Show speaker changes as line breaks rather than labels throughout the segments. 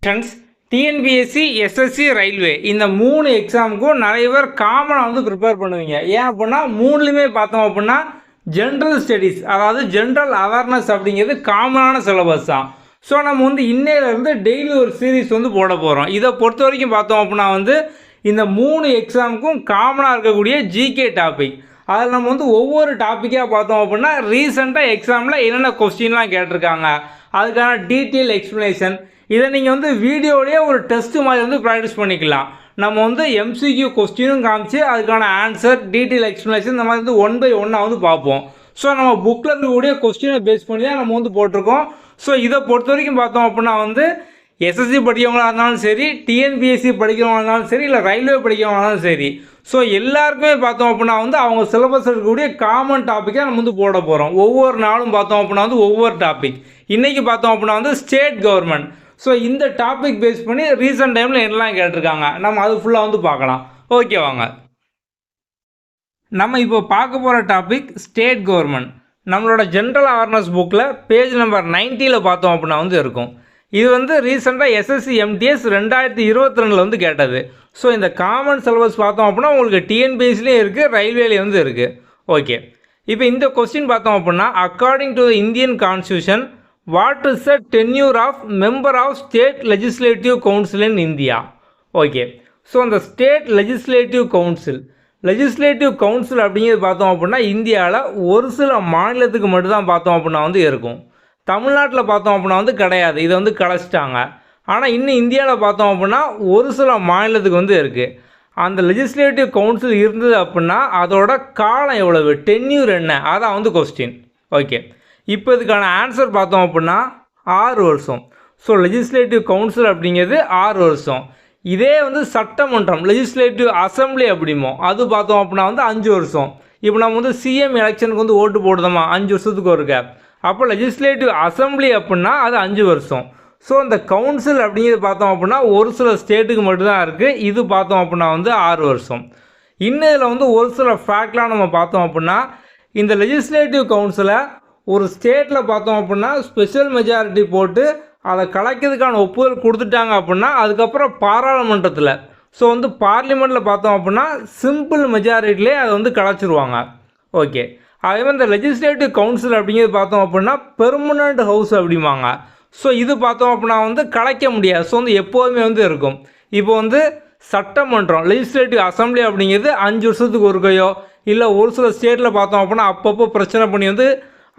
Friends, TNPSC, SSC, railway இந்த 3 எக்ஸாமுக்கும் நிறைய பேர் காமனாக வந்து ப்ரிப்பேர் பண்ணுவீங்க. ஏன் அப்படின்னா 3லுமே பார்த்தோம் அப்படின்னா ஜென்ரல் ஸ்டடீஸ், அதாவது ஜென்ரல் அவேர்னஸ் அப்படிங்கிறது காமனான சிலபஸ் தான். ஸோ நம்ம வந்து இன்னையிலேருந்து டெய்லி ஒரு சீரீஸ் வந்து போட போகிறோம். இதை பொறுத்த வரைக்கும் பார்த்தோம் அப்படின்னா வந்து இந்த 3 எக்ஸாமுக்கும் காமனாக இருக்கக்கூடிய ஜிகே டாபிக். அதில் நம்ம வந்து ஒவ்வொரு டாப்பிக்காக பார்த்தோம் அப்படின்னா ரீசெண்டாக எக்ஸாமில் என்னென்ன கொஸ்டின்லாம் கேட்டிருக்காங்க, அதுக்கான டீட்டெயில் எக்ஸ்ப்ளனேஷன், இதை நீங்கள் வந்து வீடியோலேயே ஒரு டெஸ்ட்டு மாதிரி வந்து ப்ராக்டிஸ் பண்ணிக்கலாம். நம்ம வந்து எம்சிக்யூ கொஸ்டினும் காமிச்சு அதுக்கான ஆன்சர், டீட்டெயில் எக்ஸ்ப்ளனேஷன் இந்த மாதிரி வந்து 1 by 1 வந்து பார்ப்போம். ஸோ நம்ம புக்கில் இருக்கக்கூடிய கொஸ்டினை பேஸ் பண்ணி தான் நம்ம வந்து போட்டிருக்கோம். ஸோ இதை பொறுத்த வரைக்கும் பார்த்தோம் அப்படின்னா வந்து எஸ்எஸ்சி படிக்கிறவங்களாக இருந்தாலும் சரி, டிஎன்பிஎஸ்சி படிக்கிறவங்களாக இருந்தாலும் சரி, இல்லை ரயில்வே படிக்கிறவங்களாக இருந்தாலும் சரி, ஸோ எல்லாருக்குமே பார்த்தோம் அப்படின்னா வந்து அவங்க சிலபஸ் இருக்கக்கூடிய காமன் டாப்பிக்காக நம்ம வந்து போட போகிறோம். ஒவ்வொரு நாளும் பார்த்தோம் அப்படின்னா வந்து ஒவ்வொரு டாபிக். இன்றைக்கி பார்த்தோம் அப்படின்னா வந்து ஸ்டேட் கவர்மெண்ட். ஸோ இந்த டாபிக் பேஸ் பண்ணி ரீசெண்ட் டைமில் என்னெல்லாம் கேட்டிருக்காங்க நம்ம அது ஃபுல்லாக வந்து பார்க்கலாம். ஓகே வாங்க. நம்ம இப்போ பார்க்க போகிற டாபிக் ஸ்டேட் கவர்மெண்ட். நம்மளோட ஜென்ரல் அவேர்னஸ் புக்கில் பேஜ் நம்பர் 90ல் பார்த்தோம் அப்படின்னா வந்து இருக்கும். இது வந்து ரீசெண்டாக எஸ்எஸ்சி எம்டிஎஸ் 2022 வந்து கேட்டது. ஸோ இந்த காமன் சிலபஸ் பார்த்தோம் அப்படின்னா உங்களுக்கு டிஎன்பிஎஸ்சிலேயே இருக்குது, ரயில்வேலேயே வந்து இருக்குது. ஓகே, இப்போ இந்த கொஸ்டின் பார்த்தோம் அப்படின்னா according to the Indian constitution what is the tenure of member of state legislative council in India? Okay, so அந்த ஸ்டேட் லெஜிஸ்லேட்டிவ் கவுன்சில் அப்படிங்கிறது பார்த்தோம் அப்படின்னா இந்தியாவில் ஒரு சில மாநிலத்துக்கு மட்டும்தான் பார்த்தோம் அப்படின்னா வந்து இருக்கும். தமிழ்நாட்டில் பார்த்தோம் அப்படின்னா வந்து கிடையாது, இதை வந்து கலைச்சிட்டாங்க. ஆனால் இன்னும் இந்தியாவில் பார்த்தோம் அப்படின்னா ஒரு சில மாநிலத்துக்கு வந்து இருக்குது. அந்த லெஜிஸ்லேட்டிவ் கவுன்சில் இருந்தது அப்படின்னா அதோட காலம் எவ்வளவு, டென்யூர் என்ன, அதான் வந்து கொஸ்டின். ஓகே, இப்போ இதுக்கான ஆன்சர் பார்த்தோம் அப்படின்னா 6 வருஷம். ஸோ லெஜிஸ்லேட்டிவ் கவுன்சில் அப்படிங்கிறது 6 வருஷம். இதே வந்து சட்டமன்றம், லெஜிஸ்லேட்டிவ் அசம்பிளி அப்படிமோ, அது பார்த்தோம் அப்படின்னா வந்து 5 வருஷம். இப்போ நம்ம வந்து சிஎம் எலெக்ஷனுக்கு வந்து ஓட்டு போடுதோமா 5 வருஷத்துக்கு ஒருக்க, அப்போ லெஜிஸ்லேட்டிவ் அசம்பிளி அப்படின்னா அது 5 வருஷம். ஸோ இந்த கவுன்சில் அப்படிங்கிறது பார்த்தோம் அப்படின்னா ஒரு சில ஸ்டேட்டுக்கு மட்டும்தான் இருக்குது. இது பார்த்தோம் அப்படின்னா வந்து 6 வருஷம். இன்னும் இதில் வந்து ஒரு சில ஃபேக்ட்லாம் நம்ம பார்த்தோம் அப்படின்னா இந்த லெஜிஸ்லேட்டிவ் கவுன்சிலை ஒரு ஸ்டேட்டில் பார்த்தோம் அப்படின்னா ஸ்பெஷல் மெஜாரிட்டி போட்டு அதை கலைக்கிறதுக்கான ஒப்புதல் கொடுத்துட்டாங்க அப்படின்னா அதுக்கப்புறம் பாராளுமன்றத்தில், ஸோ வந்து பார்லிமெண்ட்டில் பார்த்தோம் அப்படின்னா சிம்பிள் மெஜாரிட்டிலே அதை வந்து கலைச்சிருவாங்க. ஓகே, அதே மாதிரி இந்த லெஜிஸ்லேட்டிவ் கவுன்சில் அப்படிங்கிறது பார்த்தோம் அப்படின்னா பெர்மனண்ட் ஹவுஸ் அப்படிம்பாங்க. ஸோ இது பார்த்தோம் அப்படின்னா வந்து கலைக்க முடியாது. ஸோ வந்து எப்போதுமே வந்து இருக்கும். இப்போ வந்து சட்டமன்றம், லெஜிஸ்லேட்டிவ் அசம்பிளி அப்படிங்கிறது 5 வருஷத்துக்கு ஒருக்கையோ, இல்லை ஒரு சில ஸ்டேட்டில் பார்த்தோம் அப்படின்னா அப்பப்போ பிரச்சனை பண்ணி வந்து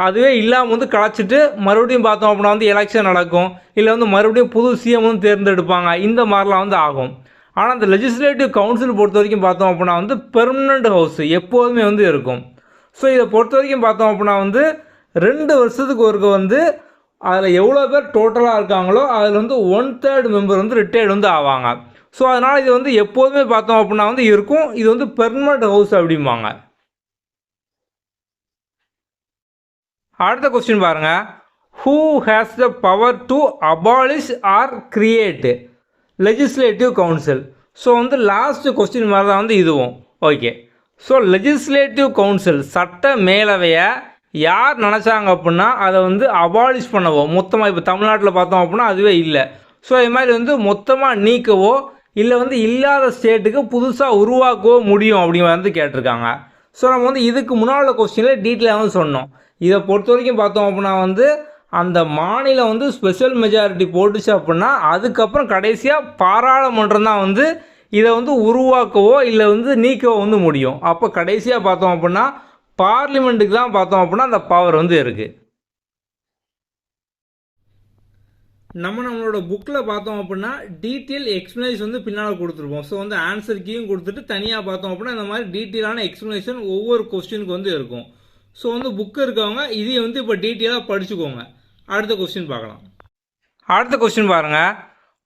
அதுவே இல்லாமல் வந்து கலைச்சிட்டு மறுபடியும் பார்த்தோம் அப்படின்னா வந்து எலெக்ஷன் நடக்கும், இல்லை வந்து மறுபடியும் புது சிஎம் வந்து தேர்ந்தெடுப்பாங்க. இந்த மாதிரிலாம் வந்து ஆகும். ஆனால் இந்த லெஜிஸ்லேட்டிவ் கவுன்சில் பொறுத்த வரைக்கும் பார்த்தோம் அப்படின்னா வந்து பெர்மனண்ட் ஹவுஸ் எப்போதுமே வந்து இருக்கும். ஸோ இதை பொறுத்த வரைக்கும் பார்த்தோம் அப்படின்னா வந்து 2 வருஷத்துக்கு ஒருக்க வந்து அதில் எவ்வளோ பேர் டோட்டலாக இருக்காங்களோ அதில் வந்து 1/3 மெம்பர் வந்து ரிட்டையர்டு வந்து ஆவாங்க. ஸோ அதனால் இது வந்து எப்போதுமே பார்த்தோம் அப்படின்னா வந்து இருக்கும். இது வந்து பெர்மனண்ட் ஹவுஸ் அப்படிம்பாங்க. அடுத்த கொஸ்டின் பாருங்க, who has the power to abolish or create legislative council? So வந்து லாஸ்ட் கொஸ்டின் மாதிரி தான் வந்து இதுவும். ஓகே, ஸோ லெஜிஸ்லேட்டிவ் கவுன்சில் சட்ட மேலவையை யார் நினச்சாங்க அப்படின்னா அதை வந்து அபாலிஷ் பண்ணவோ, மொத்தமாக இப்போ தமிழ்நாட்டில் பார்த்தோம் அப்படின்னா அதுவே இல்லை. ஸோ இது மாதிரி வந்து மொத்தமாக நீக்கவோ இல்லை வந்து இல்லாத ஸ்டேட்டுக்கு புதுசாக உருவாக்கவோ முடியும் அப்படிங்கிற வந்து கேட்டிருக்காங்க. ஸோ நம்ம வந்து இதுக்கு முன்னால் கொஸ்டினில் டீட்டெயிலாக வந்து சொன்னோம். இதை பொறுத்த வரைக்கும் பார்த்தோம் அப்படின்னா வந்து அந்த மாநிலம் வந்து ஸ்பெஷல் மெஜாரிட்டி போட்டுச்சு அப்படின்னா அதுக்கப்புறம் கடைசியாக பாராளுமன்றம் தான் வந்து இதை வந்து உருவாக்கவோ இல்லை வந்து நீக்கவோ வந்து முடியும். அப்போ கடைசியாக பார்த்தோம் அப்படின்னா பார்லிமெண்ட்டுக்கு தான் பார்த்தோம் அப்படின்னா அந்த பவர் வந்து இருக்குது. நம்மளோட புக்கில் பார்த்தோம் அப்படின்னா டீட்டெயில் எக்ஸ்ப்ளனேஷன் வந்து பின்னால் கொடுத்துருப்போம். ஸோ வந்து ஆன்சர் கீயும் கொடுத்துட்டு தனியாக பார்த்தோம் அப்படின்னா இந்த மாதிரி டீட்டெயிலான எக்ஸ்ப்ளனேஷன் ஒவ்வொரு கொஸ்டினுக்கு வந்து இருக்கும். ஸோ வந்து புக்கு இருக்கவங்க இதையும் வந்து இப்போ டீட்டெயிலாக படிச்சுக்கோங்க. அடுத்த கொஸ்டின் பார்க்கலாம். அடுத்த கொஸ்டின் பாருங்கள்,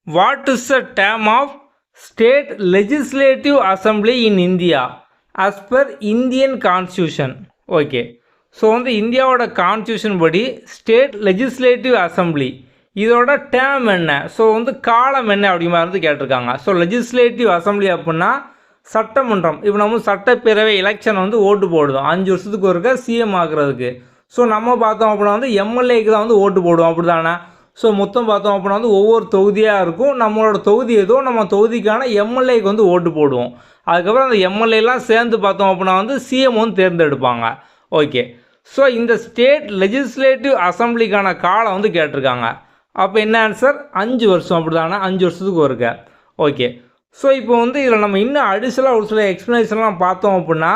what is the term of state legislative assembly in India as per Indian constitution? Okay, so வந்து இந்தியாவோட கான்ஸ்டியூஷன் படி ஸ்டேட் லெஜிஸ்லேட்டிவ் அசம்பிளி இதோட டேர்ம் என்ன, ஸோ வந்து காலம் என்ன அப்படிங்கிற மாதிரி வந்து கேட்டிருக்காங்க. ஸோ லெஜிஸ்லேட்டிவ் அசம்பிளி அப்படின்னா சட்டமன்றம். இப்போ நம்ம சட்டப்பேரவை எலெக்ஷன் வந்து ஓட்டு போடுவோம் 5 வருஷத்துக்கு ஒருக்க சிஎம் ஆக்குறதுக்கு. ஸோ நம்ம பார்த்தோம் அப்படின்னா வந்து எம்எல்ஏக்கு தான் வந்து ஓட்டு போடுவோம், அப்படி தானே? ஸோ மொத்தம் பார்த்தோம் அப்படின்னா வந்து ஒவ்வொரு தொகுதியாக இருக்கும். நம்மளோட தொகுதி ஏதோ நம்ம தொகுதிக்கான எம்எல்ஏக்கு வந்து ஓட்டு போடுவோம். அதுக்கப்புறம் அந்த எம்எல்ஏலாம் சேர்ந்து பார்த்தோம் அப்படின்னா வந்து சிஎம் வந்து தேர்ந்தெடுப்பாங்க. ஓகே. ஸோ இந்த ஸ்டேட் லெஜிஸ்லேட்டிவ் அசம்பிளிக்கான காலம் வந்து கேட்டிருக்காங்க. அப்போ என்ன ஆன்சர்? 5 வருஷம். அப்படி தானே, 5 வருஷத்துக்கு ஒருக்க. ஓகே. ஸோ இப்போ வந்து இதில் நம்ம இன்னும் அடிஷனலாக ஒரு சில எக்ஸ்ப்ளனேஷன்லாம் பார்த்தோம் அப்படின்னா,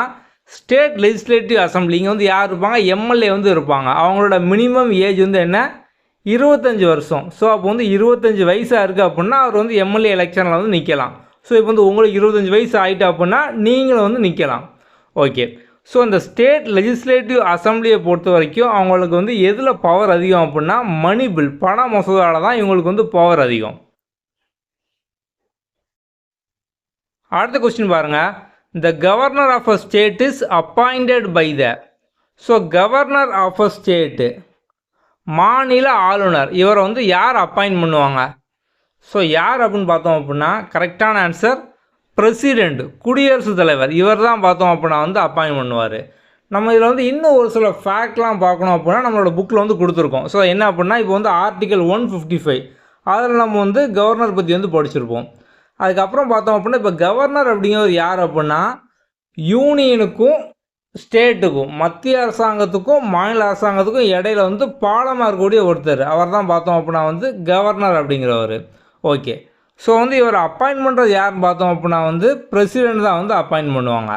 ஸ்டேட் லெஜிஸ்லேட்டிவ் அசம்பிளி இங்கே வந்து யார் இருப்பாங்க? எம்எல்ஏ வந்து இருப்பாங்க. அவங்களோட மினிமம் ஏஜ் வந்து என்ன? 25 வருஷம். ஸோ அப்போ வந்து 25 வயசாக இருக்குது அப்படின்னா அவர் வந்து எம்எல்ஏ எலெக்ஷனில் வந்து நிற்கலாம். ஸோ இப்போ வந்து உங்களுக்கு 25 வயசு ஆகிட்டு அப்படின்னா நீங்களும் வந்து நிற்கலாம். ஓகே. ஸோ இந்த ஸ்டேட் லெஜிஸ்லேட்டிவ் அசம்பிளியை பொறுத்த வரைக்கும் அவங்களுக்கு வந்து எதில் பவர் அதிகம் அப்படின்னா மணி பில், பண மசோதாவில் தான் இவங்களுக்கு வந்து பவர் அதிகம். அடுத்த கொஸ்டின் பாருங்கள். The governor of a state is appointed by the. So governor of a state, மாநில ஆளுநர், இவரை வந்து யார் அப்பாயிண்ட் பண்ணுவாங்க? ஸோ யார் அப்படின்னு பார்த்தோம் அப்படின்னா கரெக்டான ஆன்சர் பிரசிடெண்ட், குடியரசுத் தலைவர். இவர் தான் பார்த்தோம் அப்படின்னா வந்து அப்பாயிண்ட் பண்ணுவார். நம்ம இதில் வந்து இன்னும் ஒரு சில ஃபேக்ட்லாம் பார்க்கணும் அப்படின்னா நம்மளோட புக்கில் வந்து கொடுத்துருக்கோம். ஸோ என்ன அப்படின்னா இப்போ வந்து ஆர்டிகல் 155 அதில் நம்ம வந்து கவர்னர் பற்றி வந்து படிச்சிருப்போம். அதுக்கப்புறம் பார்த்தோம் அப்படின்னா இப்போ கவர்னர் அப்படிங்கிறது யார் அப்படின்னா யூனியனுக்கும் ஸ்டேட்டுக்கும், மத்திய அரசாங்கத்துக்கும் மாநில அரசாங்கத்துக்கும் இடையில வந்து பாலமாக இருக்கக்கூடிய ஒருத்தர், அவர் தான் பார்த்தோம் அப்படின்னா வந்து கவர்னர் அப்படிங்கிறவர். ஓகே. ஸோ வந்து இவர் அப்பாயிண்ட் பண்ணுறது யாருன்னு பார்த்தோம் அப்படின்னா வந்து பிரசிடெண்ட் தான் வந்து அப்பாயிண்ட் பண்ணுவாங்க.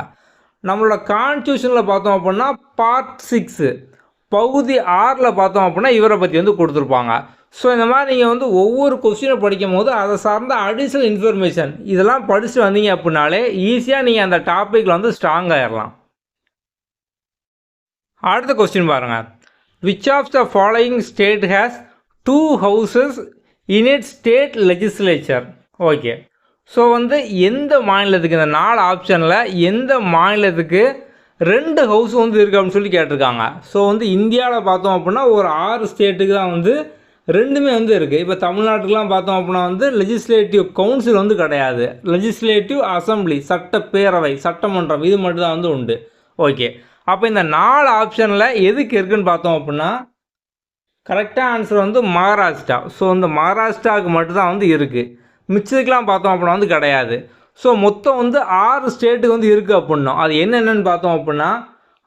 நம்மளோட கான்ஸ்டியூஷனில் பார்த்தோம் அப்படின்னா பார்ட் 6 பகுதி 6 பார்த்தோம் அப்படின்னா இவரை பற்றி வந்து கொடுத்துருப்பாங்க. ஸோ இந்த மாதிரி நீங்கள் வந்து ஒவ்வொரு கொஸ்டினை படிக்கும் போது அதை சார்ந்த அடிஷ்னல் இன்ஃபர்மேஷன் இதெல்லாம் படிச்சுட்டு வந்தீங்க அப்படின்னாலே ஈஸியாக நீங்கள் அந்த டாப்பிக்கில் வந்து ஸ்ட்ராங் ஆகிடலாம். அடுத்த கொஸ்டின் பாருங்கள். Which of the following state has 2 houses in its state legislature? Okay. So வந்து எந்த மாநிலத்துக்கு, இந்த 4 ஆப்ஷனில் எந்த மாநிலத்துக்கு 2 ஹவுஸ் வந்து இருக்குது அப்படின்னு சொல்லி கேட்டிருக்காங்க. ஸோ வந்து இந்தியாவில் பார்த்தோம் அப்படின்னா ஒரு 6 ஸ்டேட்டுக்கு தான் வந்து 2மே வந்து இருக்குது. இப்போ தமிழ்நாட்டுக்குலாம் பார்த்தோம் அப்படின்னா வந்து லெஜிஸ்லேட்டிவ் கவுன்சில் வந்து கிடையாது. லெஜிஸ்லேட்டிவ் அசம்பிளி, சட்டப்பேரவை, சட்டமன்றம், இது மட்டும் தான் வந்து உண்டு. ஓகே. அப்போ இந்த 4 ஆப்ஷனில் எதுக்கு இருக்குதுன்னு பார்த்தோம் அப்படின்னா கரெக்டாக ஆன்சர் வந்து மகாராஷ்டிரா. ஸோ இந்த மகாராஷ்டிராவுக்கு மட்டும்தான் வந்து இருக்குது. மிச்சத்துக்கெலாம் பார்த்தோம் அப்படின்னா வந்து கிடையாது. ஸோ மொத்தம் வந்து 6 ஸ்டேட்டுக்கு வந்து இருக்குது அப்படின்னா அது என்னென்னு பார்த்தோம் அப்படின்னா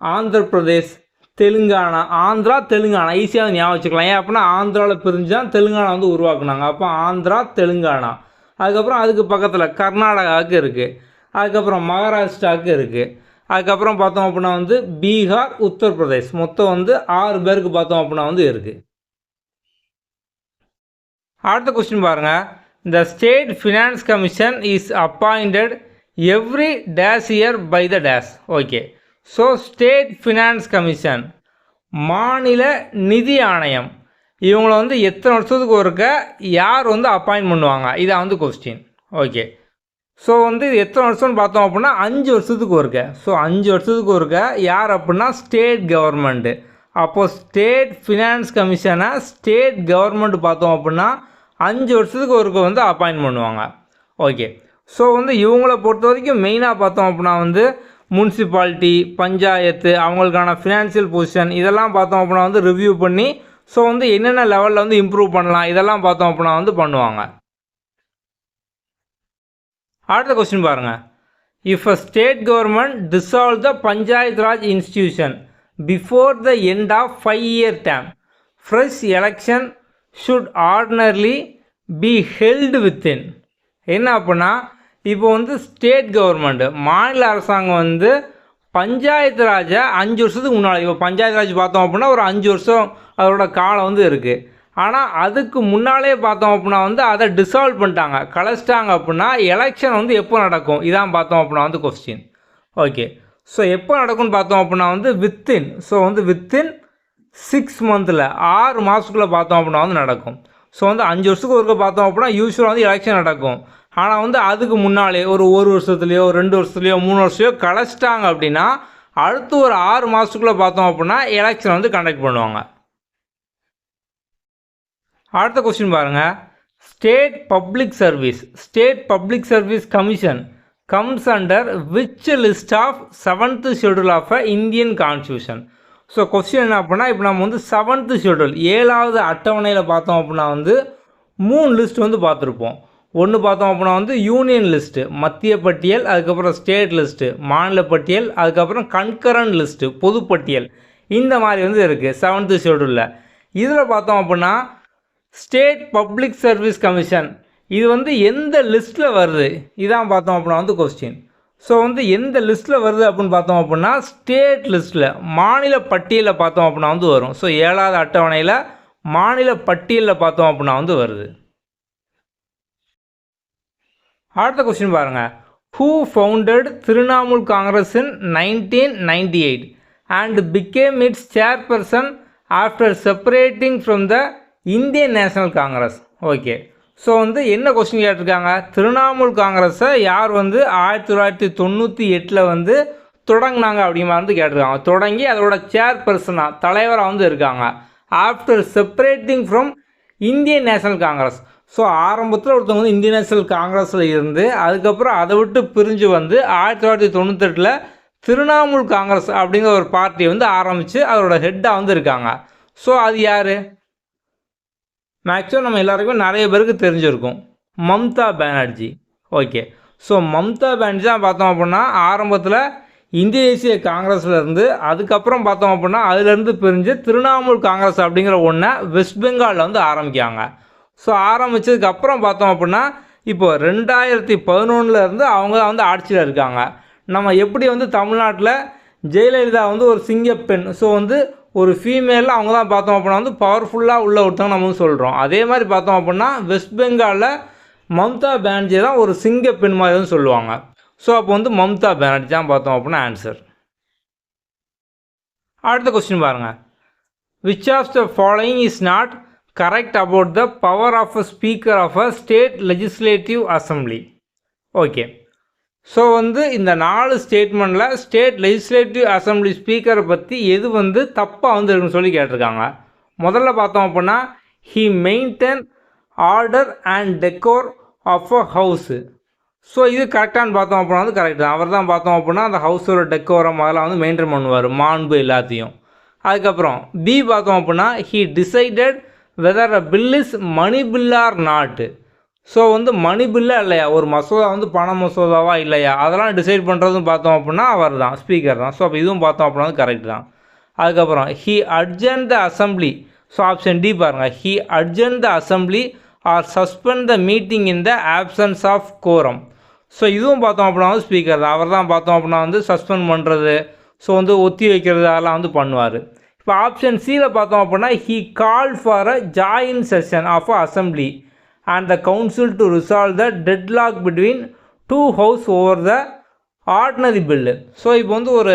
ஆந்திர பிரதேஷ், தெலுங்கானா, ஆந்திரா, தெலுங்கானா. ஈஸியாக ஞாபகம் வச்சுக்கலாம். ஏன் அப்படின்னா ஆந்திராவில் பிரிஞ்சு தான் தெலுங்கானா வந்து உருவாக்குனாங்க. அப்போ ஆந்திரா, தெலுங்கானா. அதுக்கப்புறம் அதுக்கு பக்கத்தில் கர்நாடகாவுக்கு இருக்குது. அதுக்கப்புறம் மகாராஷ்டிராவுக்கு இருக்குது. அதுக்கப்புறம் பார்த்தோம் அப்படின்னா வந்து பீகார், உத்தரப்பிரதேஷ். மொத்தம் வந்து 6 பேருக்கு பார்த்தோம் அப்படின்னா வந்து இருக்குது. அடுத்த கொஸ்டின் பாருங்கள். The state finance commission is appointed every dash year by the dash. Okay. So state finance commission, மாநில நிதி ஆணையம், இவங்களை வந்து எத்தனை வருஷத்துக்கு ஒருக்க யார் வந்து அப்பாயிண்ட் பண்ணுவாங்க? இதான் வந்து கொஸ்டின். ஓகே. ஸோ வந்து இது எத்தனை வருஷம்னு பார்த்தோம் அப்படின்னா 5 வருஷத்துக்கு ஒருக்க. ஸோ 5 வருஷத்துக்கு ஒருக்க யார் அப்படின்னா ஸ்டேட் கவர்மெண்ட்டு. அப்போது ஸ்டேட் ஃபினான்ஸ் கமிஷனை ஸ்டேட் கவர்மெண்ட் பார்த்தோம் அப்படின்னா 5 வருஷத்துக்கு ஒருக்க வந்து அப்பாயிண்ட் பண்ணுவாங்க. ஓகே. ஸோ வந்து இவங்கள பொறுத்த வரைக்கும் மெயினாக பார்த்தோம் அப்படின்னா வந்து முனிசிபாலிட்டி, பஞ்சாயத்து, அவங்களுக்கான ஃபினான்ஷியல் பொசிஷன் இதெல்லாம் பார்த்தோம் அப்படின்னா வந்து ரிவ்யூ பண்ணி ஸோ வந்து என்னென்ன லெவலில் வந்து இம்ப்ரூவ் பண்ணலாம் இதெல்லாம் பார்த்தோம் அப்படின்னா வந்து பண்ணுவாங்க. அடுத்த கொஸ்டின் பாருங்கள். If a state government dissolve the panchayat raj institution before the end of 5-year term, fresh election should ordinarily be held within. என்ன அப்படின்னா இப்போ வந்து ஸ்டேட் கவர்மெண்ட்டு, மாநில அரசாங்கம் வந்து பஞ்சாயத்து ராஜை 5 வருஷத்துக்கு முன்னாடி, இப்போ பஞ்சாயத்து ராஜ் பார்த்தோம் அப்படின்னா ஒரு 5 வருஷம் அதோட காலம் வந்து இருக்குது. ஆனால் அதுக்கு முன்னாலே பார்த்தோம் அப்படின்னா வந்து அதை டிசால்வ் பண்ணிட்டாங்க, கலைச்சிட்டாங்க. அப்படின்னா எலெக்ஷன் வந்து எப்போ நடக்கும்? இதான் பார்த்தோம் அப்படின்னா வந்து கொஸ்டின். ஓகே. ஸோ எப்போ நடக்கும்னு பார்த்தோம் அப்படின்னா வந்து வித்தின், ஸோ வந்து வித்தின் 6 months, 6 மாதத்துக்குள்ளே பார்த்தோம் அப்படின்னா வந்து நடக்கும். ஸோ வந்து 5 வருஷத்துக்கு ஒருக்க பார்த்தோம் அப்படின்னா யூஸ்வலாக வந்து எலெக்ஷன் நடக்கும். ஆனால் வந்து அதுக்கு முன்னாலே ஒரு வருஷத்துலையோ 2 வருஷத்துலையோ 3 வருஷத்துலையோ கலைச்சிட்டாங்க அப்படின்னா அடுத்து ஒரு 6 மாதத்துக்குள்ளே பார்த்தோம் அப்படின்னா எலெக்ஷன் வந்து கண்டக்ட் பண்ணுவாங்க. அடுத்த கொஸ்டின் பாருங்கள். State public service commission comes under which list of 7th schedule of a Indian constitution? So question என்ன அப்படின்னா, இப்போ நம்ம வந்து 7th ஷெட்யூல் 7வது அட்டவணையில் பார்த்தோம் அப்படின்னா வந்து 3 லிஸ்ட் வந்து பார்த்துருப்போம். ஒன்று பார்த்தோம் அப்படின்னா வந்து யூனியன் லிஸ்ட்டு, மத்திய பட்டியல், அதுக்கப்புறம் ஸ்டேட் லிஸ்ட்டு, மாநில பட்டியல், அதுக்கப்புறம் கன்கரண்ட் லிஸ்ட்டு, பொதுப்பட்டியல். இந்த மாதிரி வந்து இருக்குது 7th ஷெட்யூலில். இதில் பார்த்தோம் அப்படின்னா ஸ்டேட் பப்ளிக் சர்வீஸ் கமிஷன் இது வந்து எந்த லிஸ்ட்டில் வருது இதான் பார்த்தோம் அப்படின்னா வந்து கொஸ்டின். ஸோ வந்து எந்த லிஸ்ட்டில் வருது அப்படின்னு பார்த்தோம் அப்படின்னா ஸ்டேட் லிஸ்ட்டில், மாநில பட்டியலில் பார்த்தோம் அப்படின்னா வந்து வரும். ஸோ 7வது அட்டவணையில் மாநில பட்டியலில் பார்த்தோம் அப்படின்னா வந்து வருது. அடுத்த கொஸ்டின் பாருங்கள். Who founded Trinamool Congress in 1998 and became it's chairperson after separating from the Indian national Congress? Okay, so வந்து என்ன கொஸ்டின் கேட்டிருக்காங்க, திரிணாமுல் காங்கிரஸை யார் வந்து 1998 வந்து தொடங்கினாங்க அப்படிங்கிற வந்து கேட்டிருக்காங்க. தொடங்கி அதோட சேர்பர்சனாக தலைவராக வந்து இருக்காங்க. After separating from Indian national Congress. So ஆரம்பத்தில் ஒருத்தவங்க வந்து இந்தியன் நேஷனல் காங்கிரஸில் இருந்து அதுக்கப்புறம் அதை விட்டு பிரிஞ்சு வந்து 1998 திரிணாமுல் காங்கிரஸ் அப்படிங்கிற ஒரு பார்ட்டியை வந்து ஆரம்பித்து அதோட ஹெட்டாக வந்து இருக்காங்க. ஸோ அது யார்? மேக்ஸிமம் நம்ம எல்லாருக்குமே நிறைய பேருக்கு தெரிஞ்சிருக்கும், மம்தா பானர்ஜி. ஓகே, ஸோ மம்தா பானர்ஜி தான் பார்த்தோம் அப்படின்னா ஆரம்பத்தில் இந்திய தேசிய காங்கிரஸில் இருந்து அதுக்கப்புறம் பார்த்தோம் அப்படின்னா அதுலேருந்து பிரிஞ்சு திரிணாமுல் காங்கிரஸ் அப்படிங்கிற ஒன்றை வெஸ்ட் பெங்காலில் வந்து ஆரம்பிக்காங்க. ஸோ ஆரம்பித்ததுக்கப்புறம் பார்த்தோம் அப்படின்னா இப்போ 2011 அவங்க தான் வந்து ஆட்சியில் இருக்காங்க. நம்ம எப்படி வந்து தமிழ்நாட்டில் ஜெயலலிதா வந்து ஒரு சிங்கப்பெண், ஸோ வந்து ஒரு ஃபீமேலில் அவங்க தான் பார்த்தோம் அப்படின்னா வந்து பவர்ஃபுல்லாக உள்ள ஒருத்தவங்க நம்ம வந்து சொல்கிறோம். அதே மாதிரி பார்த்தோம் அப்படின்னா வெஸ்ட் பெங்காலில் மம்தா பானர்ஜி தான் ஒரு சிங்கப்பெண் மாதிரி வந்து சொல்லுவாங்க. ஸோ அப்போ வந்து மம்தா பானர்ஜி தான் பார்த்தோம் அப்படின்னா ஆன்சர். அடுத்த கொஸ்டின் பாருங்கள். Which of the following is not correct about the power of a speaker of a state legislative assembly? Okay, so வந்து இந்த 4 ஸ்டேட்மெண்ட்டில் ஸ்டேட் லெஜிஸ்லேட்டிவ் அசம்பிளி ஸ்பீக்கரை பற்றி எது வந்து தப்பாக வந்து இருக்குன்னு சொல்லி கேட்டிருக்காங்க. முதல்ல பார்த்தோம் அப்படின்னா he maintain order and decorum of a house. So இது கரெக்டானு பார்த்தோம் அப்படின்னா வந்து கரெக்ட் தான். அவர் தான் பார்த்தோம் அப்படின்னா அந்த ஹவுஸோட டெக்கோரம் அதெல்லாம் வந்து மெயின்டைன் பண்ணுவார், மாண்பு எல்லாத்தையும். அதுக்கப்புறம் பி பார்த்தோம் அப்படின்னா he decided whether a bill is money bill or not. So வந்து மணி பில்லா இல்லையா, ஒரு மசோதா வந்து பண மசோதாவா இல்லையா, அதெல்லாம் டிசைட் பண்ணுறதும் பார்த்தோம் அப்படின்னா அவர் தான், ஸ்பீக்கர் தான். ஸோ அப்போ இதுவும் பார்த்தோம் அப்படின்னா வந்து கரெக்ட் தான். அதுக்கப்புறம் he adjourn the assembly. So option D பாருங்கள், he adjourn the assembly or suspend the meeting in the absence of quorum. So இதுவும் பார்த்தோம் அப்படின்னா வந்து ஸ்பீக்கர் தான். அவர் தான் பார்த்தோம் அப்படின்னா வந்து சஸ்பெண்ட் பண்ணுறது, ஸோ வந்து ஒத்தி வைக்கிறது அதெல்லாம் வந்து பண்ணுவார். இப்போ ஆப்ஷன் சியில் பார்த்தோம் அப்படின்னா he call for a joint session of a assembly and the council to resolve the deadlock between two house over the ordinary bill. So இப்போ வந்து ஒரு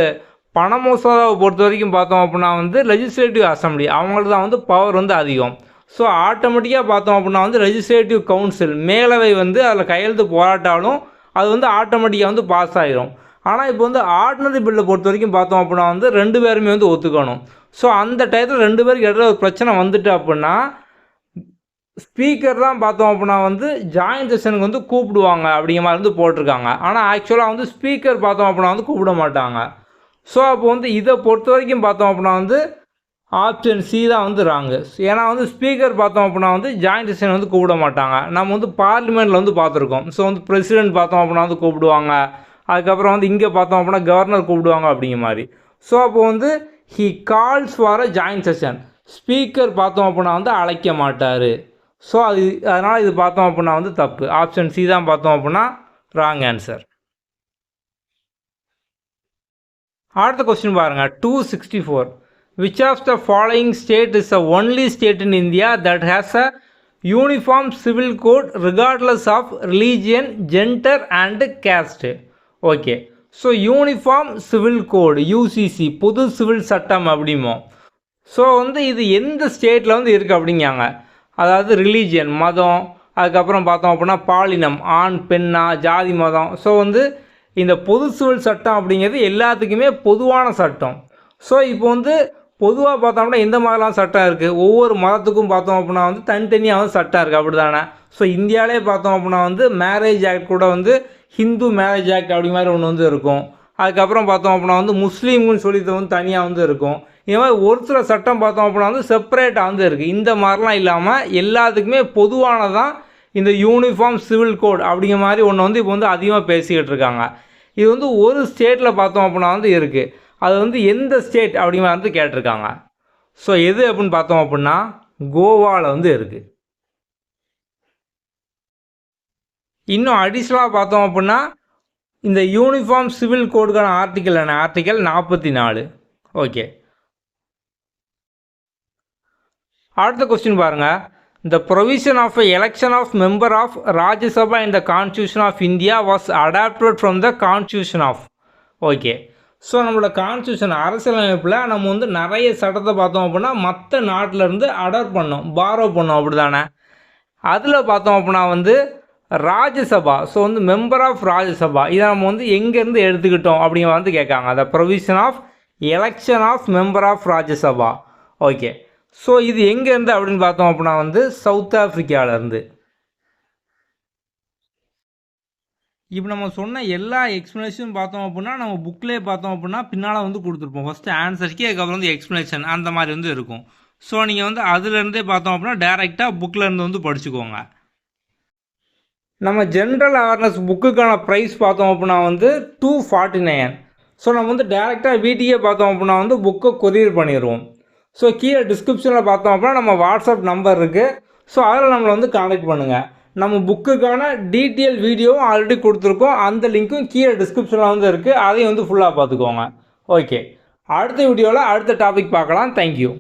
பண மசோதாவை பொறுத்த வரைக்கும் பார்த்தோம் அப்படின்னா வந்து லெஜிஸ்லேட்டிவ் அசம்பிளி அவங்களுக்கு தான் வந்து பவர் வந்து அதிகம். ஸோ ஆட்டோமேட்டிக்காக பார்த்தோம் அப்படின்னா வந்து லெஜிஸ்லேட்டிவ் கவுன்சில் மேலவை வந்து அதில் கையெழுத்து போராட்டாலும் அது வந்து ஆட்டோமேட்டிக்காக வந்து பாஸ் ஆகிரும். ஆனால் இப்போ வந்து ஆர்டினரி பில்லை பொறுத்த வரைக்கும் பார்த்தோம் அப்படின்னா வந்து 2 பேருமே வந்து ஒத்துக்கணும். ஸோ அந்த டயத்தில் 2 பேருக்கு இடையில ஒரு பிரச்சனை வந்துட்டு அப்படின்னா ஸ்பீக்கர் தான் பார்த்தோம் அப்படின்னா வந்து ஜாயின்ட் செஷனுக்கு வந்து கூப்பிடுவாங்க அப்படிங்கிற மாதிரி வந்து போட்டிருக்காங்க. ஆனால் ஆக்சுவலாக வந்து ஸ்பீக்கர் பார்த்தோம் அப்படின்னா வந்து கூப்பிட மாட்டாங்க. ஸோ அப்போ வந்து இதை பொறுத்த வரைக்கும் பார்த்தோம் அப்படின்னா வந்து ஆப்ஷன் சி தான் வந்து ராங்கு. ஏன்னா வந்து ஸ்பீக்கர் பார்த்தோம் அப்படின்னா வந்து ஜாயின்ட் செஷன் வந்து கூப்பிட மாட்டாங்க. நம்ம வந்து பார்லிமெண்ட்டில் வந்து பார்த்துருக்கோம். ஸோ வந்து பிரசிடென்ட் பார்த்தோம் அப்படின்னா வந்து கூப்பிடுவாங்க, அதுக்கப்புறம் வந்து இங்கே பார்த்தோம் அப்படின்னா கவர்னர் கூப்பிடுவாங்க அப்படிங்கிற மாதிரி. ஸோ அப்போ வந்து he calls for a joint session, speaker பார்த்தோம் அப்படின்னா வந்து அழைக்க மாட்டார். ஸோ அதனால் இது பார்த்தோம் அப்படின்னா வந்து தப்பு. ஆப்ஷன் சி தான் பார்த்தோம் அப்படின்னா ராங் ஆன்சர். அடுத்த கொஸ்டின் பாருங்கள். 264. Which of the following state is a only state in India that has a uniform civil code regardless of religion, gender and caste? Okay, so uniform civil code UCC, பொது civil சட்டம் அப்படிமோ. So வந்து இது எந்த ஸ்டேட்டில் வந்து இருக்குது அப்படிங்காங்க. அதாவது ரிலீஜியன் மதம், அதுக்கப்புறம் பார்த்தோம் அப்படின்னா பாலினம் ஆண் பெண்ணா, ஜாதி மதம். ஸோ வந்து இந்த பொது சிவில் சட்டம் அப்படிங்கிறது எல்லாத்துக்குமே பொதுவான சட்டம். ஸோ இப்போ வந்து பொதுவாக பார்த்தோம்னா எந்த மாதிரிலாம் சட்டம் இருக்குது, ஒவ்வொரு மதத்துக்கும் பார்த்தோம் அப்படின்னா வந்து தனித்தனியாக வந்து சட்டம் இருக்குது, அப்படி தானே. ஸோ இந்தியாவிலே பார்த்தோம் அப்படின்னா வந்து மேரேஜ் ஆக்ட் கூட வந்து ஹிந்து மேரேஜ் ஆக்ட் அப்படி மாதிரி ஒன்று வந்து இருக்கும். அதுக்கப்புறம் பார்த்தோம் அப்படின்னா வந்து முஸ்லீம்னு சொல்லி வந்து தனியாக வந்து இருக்கும். இது மாதிரி ஒரு சில சட்டம் பார்த்தோம் அப்படின்னா வந்து செப்பரேட்டாக வந்து இருக்குது. இந்த மாதிரிலாம் இல்லாமல் எல்லாத்துக்குமே பொதுவானதான் இந்த யூனிஃபார்ம் சிவில் கோட் அப்படிங்கிற மாதிரி ஒன்று வந்து இப்போ வந்து அதிகமாக பேசிக்கிட்டு இருக்காங்க. இது வந்து ஒரு ஸ்டேட்டில் பார்த்தோம் அப்படின்னா வந்து இருக்குது. அது வந்து எந்த ஸ்டேட் அப்படிங்கிற வந்து கேட்டிருக்காங்க. ஸோ எது அப்படின்னு பார்த்தோம் அப்படின்னா கோவாவில் வந்து இருக்குது. இன்னும் அடிஷ்னலாக பார்த்தோம் அப்படின்னா இந்த யூனிஃபார்ம் சிவில் கோடுக்கான ஆர்டிக்கல் என்ன, ஆர்டிக்கல் 44. ஓகே, அடுத்த கொஸ்டின் பாருங்கள். The provision of a election of member of Rajya Sabha in the Constitution of India was adapted from the Constitution of. Okay, so நம்மளோட கான்ஸ்டியூஷன் அரசியலமைப்பில் நம்ம வந்து நிறைய சட்டத்தை பார்த்தோம் அப்படின்னா மற்ற நாட்டிலேருந்து அடாப்ட் பண்ணோம், பாரோ பண்ணோம், அப்படி தானே. அதில் பார்த்தோம் அப்படின்னா வந்து ராஜ்யசபா, ஸோ வந்து மெம்பர் ஆஃப் ராஜ்யசபா இதை நம்ம வந்து எங்கேருந்து எடுத்துக்கிட்டோம் அப்படிங்கிற வந்து கேட்காங்க. The provision of election of member of Rajya Sabha. Okay, so இது எங்கேருந்து அப்படின்னு பார்த்தோம் அப்படின்னா வந்து சவுத் ஆஃப்ரிக்காவிலேருந்து. இப்போ நம்ம சொன்ன எல்லா எக்ஸ்ப்ளனேஷனும் பார்த்தோம் அப்படின்னா நம்ம புக்லேயே பார்த்தோம் அப்படின்னா பின்னால் வந்து கொடுத்துருப்போம். ஃபஸ்ட்டு ஆன்சருக்கு, அதுக்கப்புறம் வந்து எக்ஸ்ப்ளனேஷன் அந்த மாதிரி வந்து இருக்கும். ஸோ நீங்கள் வந்து அதுலேருந்தே பார்த்தோம் அப்படின்னா டேரெக்டாக புக்கிலேருந்து வந்து படிச்சுக்கோங்க. நம்ம ஜென்ரல் அவேர்னஸ் புக்குக்கான ப்ரைஸ் பார்த்தோம் அப்படின்னா வந்து 249. ஸோ நம்ம வந்து டேரெக்டாக வீட்டுக்கே பார்த்தோம் அப்படின்னா வந்து புக்கை கொரியர் பண்ணிடுவோம். ஸோ கீழே டிஸ்கிரிப்ஷனில் பார்த்தோம் அப்படின்னா நம்ம வாட்ஸ்அப் நம்பர் இருக்குது. ஸோ அதில் நம்மளை வந்து கான்டாக்ட் பண்ணுங்கள். நம்ம புக்குக்கான டீட்டெயில் வீடியோவும் ஆல்ரெடி கொடுத்துருக்கோம். அந்த லிங்க்கும் கீழே டிஸ்கிரிப்ஷனில் வந்து இருக்குது. அதையும் வந்து ஃபுல்லாக பார்த்துக்கோங்க. ஓகே, அடுத்த வீடியோவில் அடுத்த டாபிக் பார்க்கலாம். தேங்க்யூ.